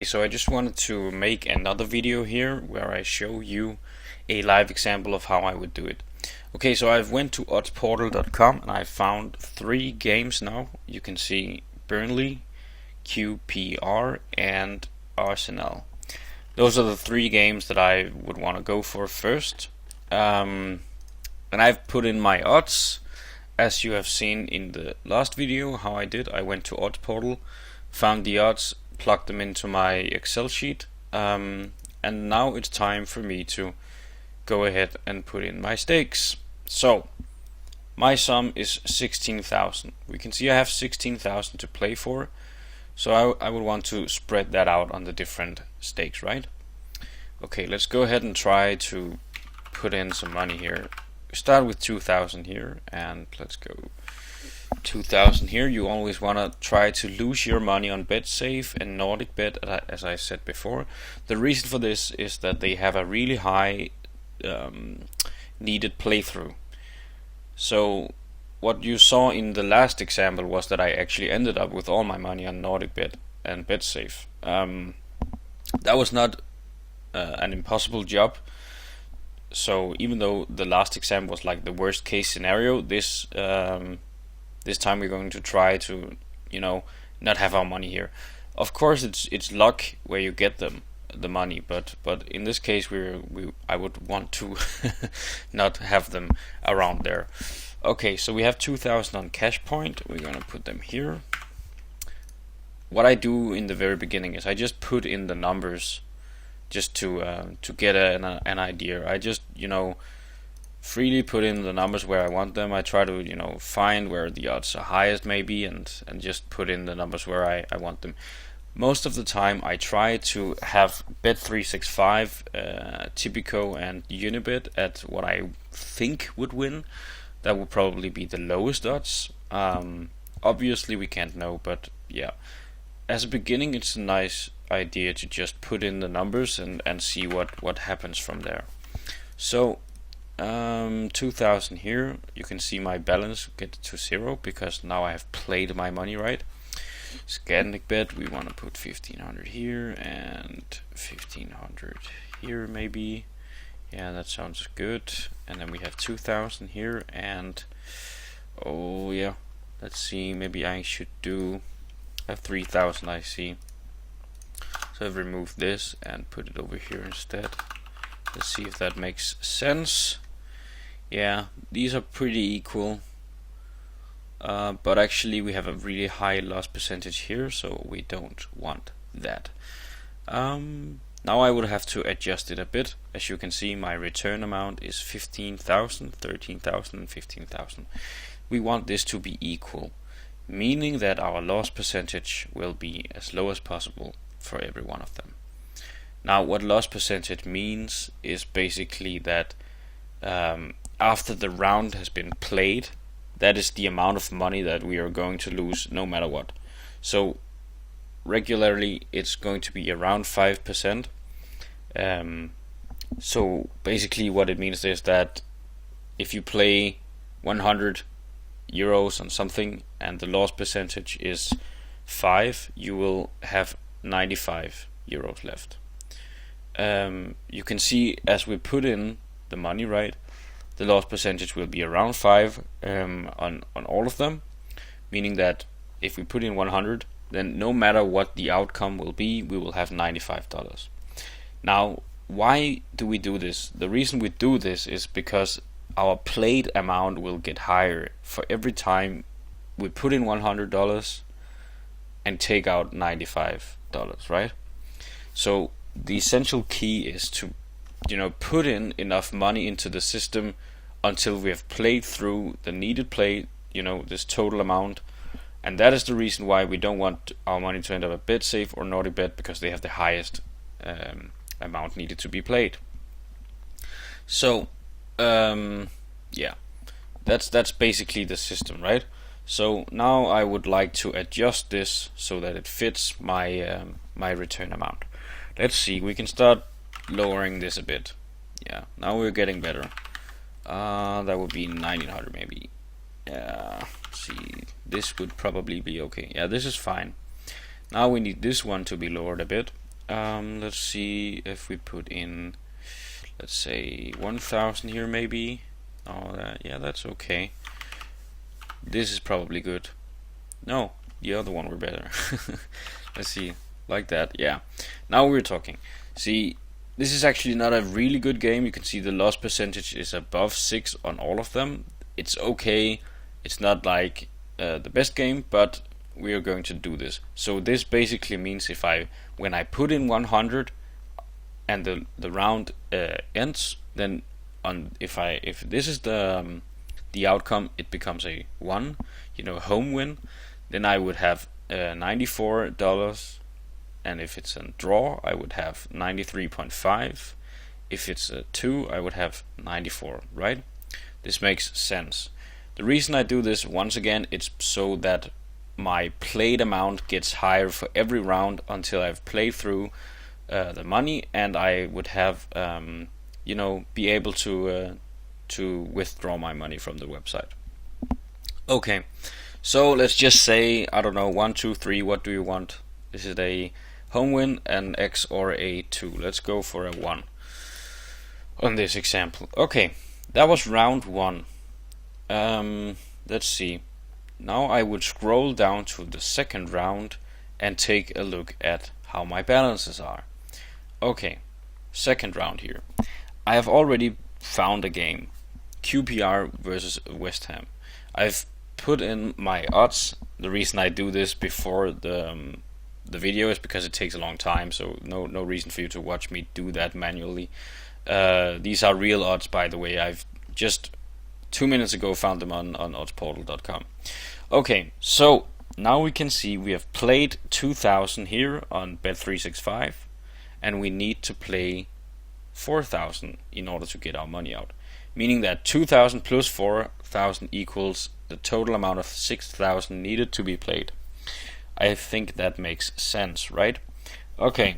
So I just wanted to make another video here where I show you a live example of how I would do it. Okay, so I've went to oddsportal.com and I found 3 games now. You can see Burnley, QPR and Arsenal. Those are the 3 games that I would want to go for first. And I've put in my odds, as you have seen in the last video how I did. I went to Oddsportal, found the odds, plugged them into my Excel sheet, and now it's time for me to go ahead and put in my stakes. So my sum is 16,000. We can see I have 16,000 to play for, so I would want to spread that out on the different stakes, right? Okay, let's go ahead and try to put in some money here. We start with 2,000 here, and let's go 2,000 here. You always want to try to lose your money on BetSafe and NordicBet, as I said before. The reason for this is that they have a really high needed playthrough. So what you saw in the last example was that I actually ended up with all my money on NordicBet and BetSafe. That was not an impossible job. So even though the last example was like the worst case scenario, this time we're going to try to, not have our money here. Of course, it's luck where you get the money, but in this case, I would want to not have them around there. Okay, so we have 2,000 on cash point. We're gonna put them here. What I do in the very beginning is I just put in the numbers just to get an idea. I just freely put in the numbers where I want them. I try to find where the odds are highest maybe, and just put in the numbers where I want them. Most of the time I try to have Bet365, Tipico and Unibet at what I think would win. That would probably be the lowest odds. Obviously we can't know, but yeah, as a beginning it's a nice idea to just put in the numbers and see what happens from there. So 2,000 here. You can see my balance get to 0 because now I have played my money, right? Scandic bet, we want to put 1,500 here and 1,500 here maybe. Yeah, that sounds good. And then we have 2,000 here, and oh yeah, let's see, maybe I should do a 3,000. I see. So I've removed this and put it over here instead. Let's see if that makes sense. Yeah, these are pretty equal, but actually we have a really high loss percentage here, so we don't want that. Now I would have to adjust it a bit. As you can see, my return amount is 15,000, 13,000 and 15,000. We want this to be equal, meaning that our loss percentage will be as low as possible for every one of them. Now what loss percentage means is basically that after the round has been played, that is the amount of money that we are going to lose no matter what. So regularly it's going to be around 5%. So basically what it means is that if you play 100 euros on something and the loss percentage is 5, you will have 95 euros left. You can see as we put in the money, right, the loss percentage will be around 5 on all of them, meaning that if we put in 100, then no matter what the outcome will be, we will have $95. Now, why do we do this? The reason we do this is because our played amount will get higher for every time we put in $100 and take out $95, right? So the essential key is to put in enough money into the system until we have played through the needed play, this total amount. And that is the reason why we don't want our money to end up at BetSafe or NordicBet, because they have the highest amount needed to be played. So yeah, that's basically the system, right? So now I would like to adjust this so that it fits my my return amount. Let's see, we can start lowering this a bit. Yeah, now we're getting better. That would be 1,900 maybe. Yeah, see, this would probably be okay. Yeah, this is fine. Now we need this one to be lowered a bit. Let's see if we put in, let's say 1,000 here maybe. Oh, yeah, that's okay. This is probably good. No, the other one were better. Let's see, like that. Yeah, now we're talking. See, this is actually not a really good game. You can see the loss percentage is above 6 on all of them. It's okay. It's not like the best game, but we are going to do this. So this basically means when I put in 100 and the round ends, then if this is the outcome, it becomes a 1, home win. Then I would have $94, and if it's a draw, I would have 93.5. If it's a 2, I would have 94, right? This makes sense. The reason I do this, once again, it's so that my played amount gets higher for every round until I've played through the money, and I would have be able to withdraw my money from the website. Okay, so let's just say, I don't know, 1, 2, 3, what do you want? Is it a home win, an X, or a 2? Let's go for a 1 on this example. Okay, that was round 1. Let's see. Now I would scroll down to the second round and take a look at how my balances are. Okay, second round here. I have already found a game, QPR versus West Ham. I've put in my odds. The reason I do this before the video is because it takes a long time, so no reason for you to watch me do that manually. These are real odds, by the way. I've just 2 minutes ago found them on oddsportal.com. Okay, so now we can see we have played 2,000 here on Bet365, and we need to play 4,000 in order to get our money out. Meaning that 2,000 plus 4,000 equals the total amount of 6,000 needed to be played. I think that makes sense, right? Okay.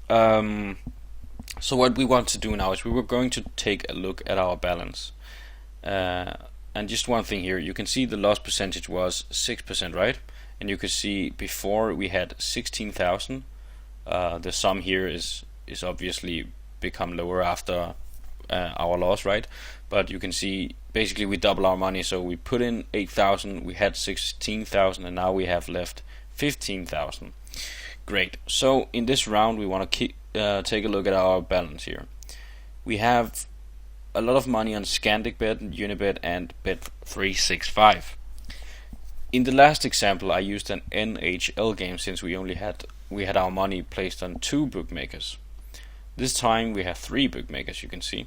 So what we want to do now is we were going to take a look at our balance. And just one thing here, you can see the loss percentage was 6%, right? And you can see before we had 16,000. The sum here is obviously become lower after our loss, right? But you can see basically we double our money. So we put in 8,000, we had 16,000, and now we have left 15,000. Great. So in this round we want to take a look at our balance here. We have a lot of money on ScanDicBet, Unibet, and Bet365. In the last example, I used an NHL game since we had our money placed on 2 bookmakers. This time we have 3 bookmakers, you can see.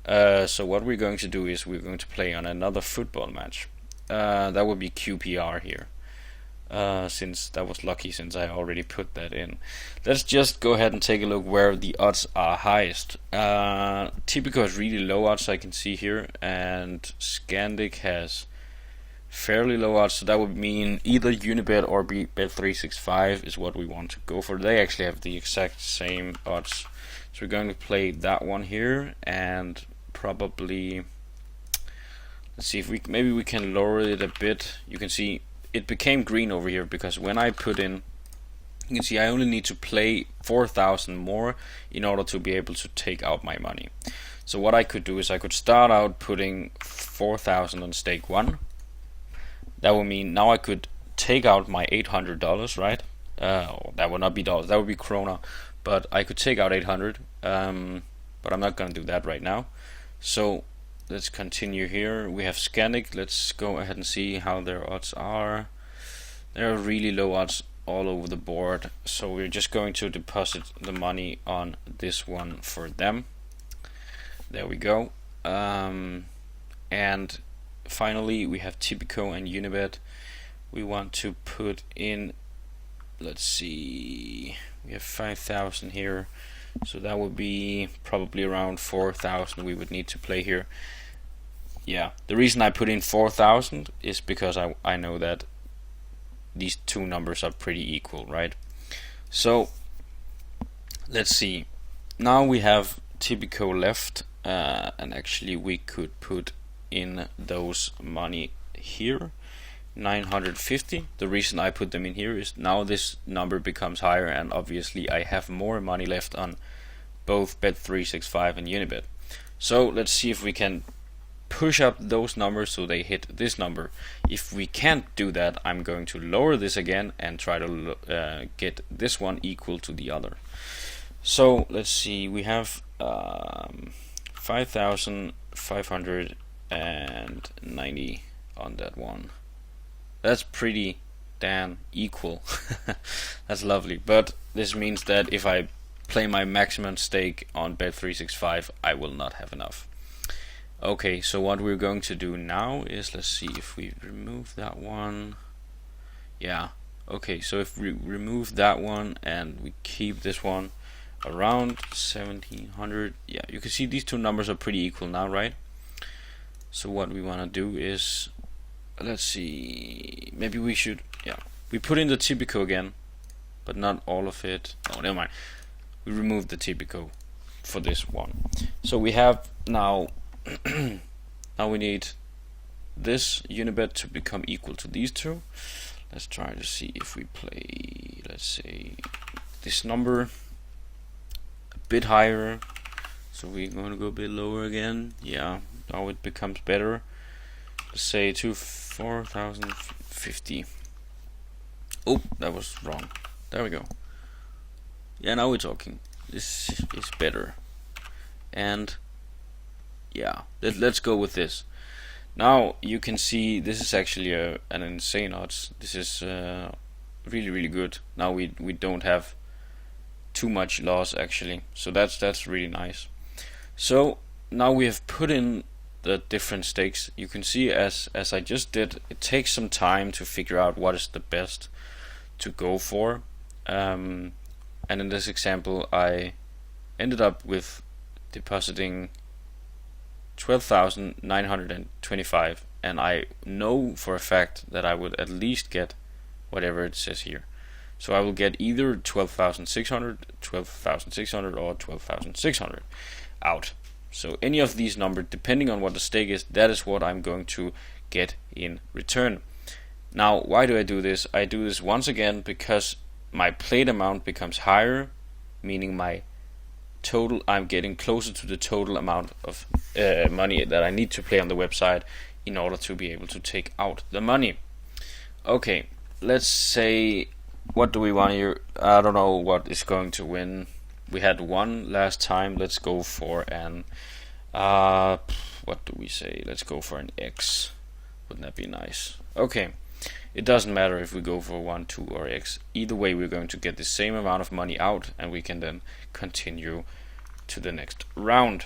So what we're going to do is we're going to play on another football match. That would be QPR here. Since that was lucky, since I already put that in. Let's just go ahead and take a look where the odds are highest. Tipico has really low odds, I can see here, and Scandic has fairly low odds, so that would mean either Unibet or Bet365 is what we want to go for. They actually have the exact same odds. So we're going to play that one here, and probably, let's see if maybe we can lower it a bit. You can see it became green over here because when I put in, you can see I only need to play 4,000 more in order to be able to take out my money. So what I could do is I could start out putting 4,000 on stake 1. That would mean now I could take out my $800, right? That would not be dollars, that would be krona. But I could take out 800, but I'm not going to do that right now. So let's continue here. We have Scandic. Let's go ahead and see how their odds are. There are really low odds all over the board. So we're just going to deposit the money on this one for them. There we go. And finally we have Tipico and Unibet. We want to put in, let's see, we have 5,000 here. So that would be probably around 4,000 we would need to play here. Yeah, the reason I put in 4,000 is because I know that these two numbers are pretty equal, right? So let's see. Now we have Tipico left, and actually we could put in those money here. 950. The reason I put them in here is now this number becomes higher, and obviously I have more money left on both Bet365 and Unibet. So let's see if we can push up those numbers so they hit this number. If we can't do that, I'm going to lower this again and try to get this one equal to the other. So let's see, we have 5,590 on that one. That's pretty damn equal. That's lovely. But this means that if I play my maximum stake on Bet365, I will not have enough. Okay, so what we're going to do now is, let's see if we remove that one. Yeah, okay, so if we remove that one and we keep this one around 1700, yeah, you can see these two numbers are pretty equal now, right? So what we want to do is, let's see, maybe we should, yeah, we put in the Tipico again, but not all of it. Oh, never mind. We removed the Tipico for this one. So we have now now we need this Unibet to become equal to these two. Let's try to see if we play, let's say, this number a bit higher. So we're going to go a bit lower again. Yeah, now it becomes better. Let's say to 4,050. Oh, that was wrong. There we go. Yeah, now we're talking. This is better. And yeah, let's go with this. Now you can see this is actually an insane odds. This is really good. Now we don't have too much loss actually, so that's really nice. So now we have put in the different stakes. You can see as I just did, it takes some time to figure out what is the best to go for. And in this example, I ended up with depositing 12,925, and I know for a fact that I would at least get whatever it says here. So I will get either 12,600, 12,600, or 12,600 out. So any of these numbers, depending on what the stake is, that is what I'm going to get in return. Now, why do I do this? I do this once again because my played amount becomes higher, meaning my total, I'm getting closer to the total amount of money that I need to play on the website in order to be able to take out the money. Okay, let's say, what do we want here? I don't know what is going to win. We had one last time. Let's go for an what do we say? Let's go for an X. Wouldn't that be nice? Okay, it doesn't matter if we go for 1, 2 or X. Either way, we're going to get the same amount of money out, and we can then continue to the next round.